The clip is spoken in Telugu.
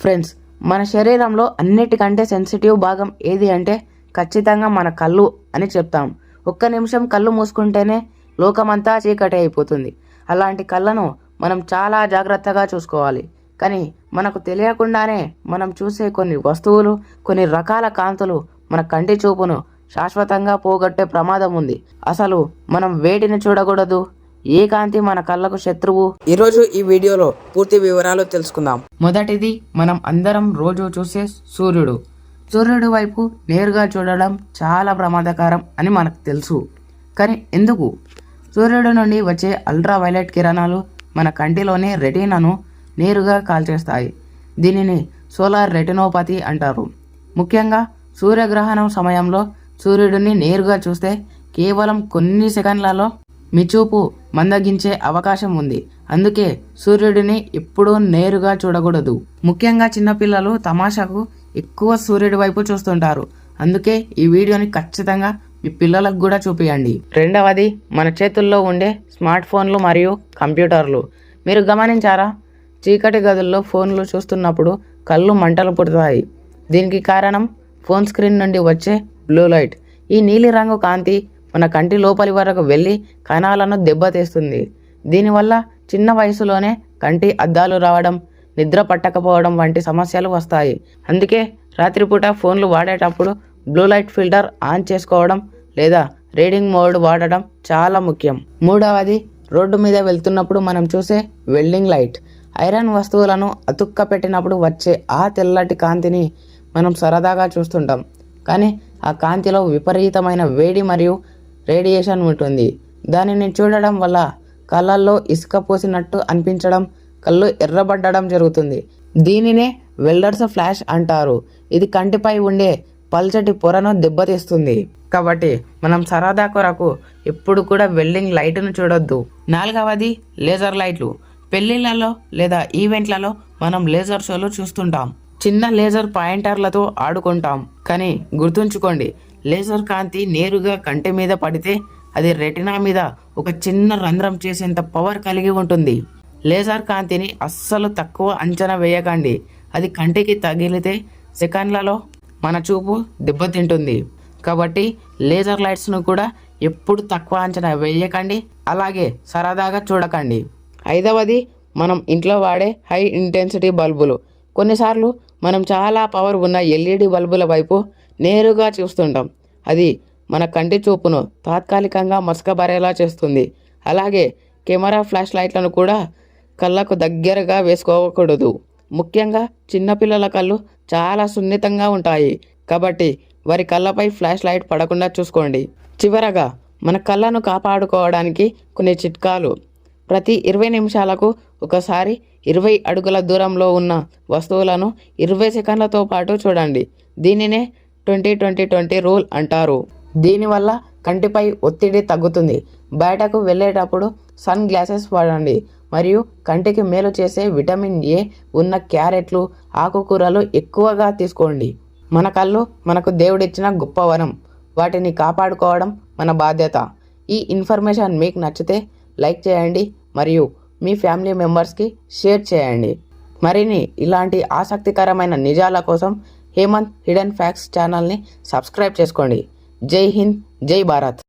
ఫ్రెండ్స్, మన శరీరంలో అన్నిటికంటే సెన్సిటివ్ భాగం ఏది అంటే ఖచ్చితంగా మన కళ్ళు అని చెప్తాం. ఒక్క నిమిషం కళ్ళు మూసుకుంటేనే లోకమంతా చీకటి అయిపోతుంది. అలాంటి కళ్ళను మనం చాలా జాగ్రత్తగా చూసుకోవాలి. కానీ మనకు తెలియకుండానే మనం చూసే కొన్ని వస్తువులు, కొన్ని రకాల కాంతులు మన కంటి చూపును శాశ్వతంగా పోగొట్టే ప్రమాదం ఉంది. అసలు మనం వేటిని చూడకూడదు, ఏ కాంతి మన కళ్ళకు శత్రువు, ఈరోజు ఈ వీడియోలో పూర్తి వివరాలు తెలుసుకుందాం. మొదటిది, మనం అందరం రోజు చూసే సూర్యుడు. సూర్యుడు వైపు నేరుగా చూడడం చాలా ప్రమాదకరం అని మనకు తెలుసు. కానీ ఎందుకు? సూర్యుడు నుండి వచ్చే అల్ట్రావైలెట్ కిరణాలు మన కంటిలోని రెటీనాను నేరుగా కాల్చేస్తాయి. దీనిని సోలార్ రెటినోపతి అంటారు. ముఖ్యంగా సూర్యగ్రహణం సమయంలో సూర్యుడిని నేరుగా చూస్తే కేవలం కొన్ని సెకండ్లలో మీ చూపు మందగించే అవకాశం ఉంది. అందుకే సూర్యుడిని ఎప్పుడూ నేరుగా చూడకూడదు. ముఖ్యంగా చిన్నపిల్లలు తమాషాకు ఎక్కువ సూర్యుడి వైపు చూస్తుంటారు. అందుకే ఈ వీడియోని ఖచ్చితంగా మీ పిల్లలకు కూడా చూపియండి. రెండవది, మన చేతుల్లో ఉండే స్మార్ట్ ఫోన్లు మరియు కంప్యూటర్లు. మీరు గమనించారా? చీకటి గదుల్లో ఫోన్లు చూస్తున్నప్పుడు కళ్ళు మంటలు పుడతాయి. దీనికి కారణం ఫోన్ స్క్రీన్ నుండి వచ్చే బ్లూ లైట్. ఈ నీలిరంగు కాంతి మన కంటి లోపలి వరకు వెళ్ళి కణాలను దెబ్బతీస్తుంది. దీనివల్ల చిన్న వయసులోనే కంటి అద్దాలు రావడం, నిద్ర పట్టకపోవడం వంటి సమస్యలు వస్తాయి. అందుకే రాత్రిపూట ఫోన్లు వాడేటప్పుడు బ్లూ లైట్ ఫిల్టర్ ఆన్ చేసుకోవడం లేదా రీడింగ్ మోడ్ వాడడం చాలా ముఖ్యం. మూడవది, రోడ్డు మీద వెళ్తున్నప్పుడు మనం చూసే వెల్డింగ్ లైట్. ఐరన్ వస్తువులను అతుక్క పెట్టినప్పుడు వచ్చే ఆ తెల్లటి కాంతిని మనం సరదాగా చూస్తుంటాం. కానీ ఆ కాంతిలో విపరీతమైన వేడి మరియు రేడియేషన్ ఉంటుంది. దానిని చూడడం వల్ల కళ్ళల్లో ఇసుక పోసినట్టు అనిపించడం, కళ్ళు ఎర్రబడ్డడం జరుగుతుంది. దీనినే వెల్డర్స్ ఫ్లాష్ అంటారు. ఇది కంటిపై ఉండే పల్చటి పొరను దెబ్బతీస్తుంది. కాబట్టి మనం సరదా కొరకు ఎప్పుడు కూడా వెల్డింగ్ లైట్ను చూడొద్దు. నాలుగవది, లేజర్ లైట్లు. పెళ్లిళ్లలో లేదా ఈవెంట్లలో మనం లేజర్ షోలు చూస్తుంటాం. చిన్న లేజర్ పాయింటర్లతో ఆడుకుంటాం. కానీ గుర్తుంచుకోండి, లేజర్ కాంతి నేరుగా కంటి మీద పడితే అది రెటినా మీద ఒక చిన్న రంధ్రం చేసేంత పవర్ కలిగి ఉంటుంది. లేజర్ కాంతిని అస్సలు తక్కువ అంచనా వేయకండి. అది కంటికి తగిలితే సెకండ్లలో మన చూపు దెబ్బతింటుంది. కాబట్టి లేజర్ లైట్స్ను కూడా ఎప్పుడు తక్కువ అంచనా వేయకండి, అలాగే సరదాగా చూడకండి. ఐదవది, మనం ఇంట్లో వాడే హై ఇంటెన్సిటీ బల్బులు. కొన్నిసార్లు మనం చాలా పవర్ ఉన్న ఎల్ఈడి బల్బుల వైపు నేరుగా చూస్తుంటాం. అది మన కంటి చూపును తాత్కాలికంగా మసకబరేలా చేస్తుంది. అలాగే కెమెరా ఫ్లాష్ లైట్లను కూడా కళ్ళకు దగ్గరగా వేసుకోకూడదు. ముఖ్యంగా చిన్నపిల్లల కళ్ళు చాలా సున్నితంగా ఉంటాయి. కాబట్టి వారి కళ్ళపై ఫ్లాష్ లైట్ పడకుండా చూసుకోండి. చివరగా, మన కళ్ళను కాపాడుకోవడానికి కొన్ని చిట్కాలు. ప్రతి 20 నిమిషాలకు ఒకసారి 20 అడుగుల దూరంలో ఉన్న వస్తువులను 20 సెకండ్లతో పాటు చూడండి. దీనినే 20-20-20 రూల్ అంటారు. దీనివల్ల కంటిపై ఒత్తిడి తగ్గుతుంది. బయటకు వెళ్ళేటప్పుడు సన్ గ్లాసెస్ వాడండి మరియు కంటికి మేలు చేసే విటమిన్ ఏ ఉన్న క్యారెట్లు, ఆకుకూరలు ఎక్కువగా తీసుకోండి. మన కళ్ళు మనకు దేవుడిచ్చిన గొప్ప వరం. వాటిని కాపాడుకోవడం మన బాధ్యత. ఈ ఇన్ఫర్మేషన్ మీకు నచ్చితే లైక్ చేయండి మరియు మీ ఫ్యామిలీ మెంబర్స్కి షేర్ చేయండి. మరిన్ని ఇలాంటి ఆసక్తికరమైన నిజాల కోసం హేమంత్ హిడెన్ ఫ్యాక్ట్స్ ఛానల్ని సబ్స్క్రైబ్ చేసుకోండి. జై హింద్, జై భారత్.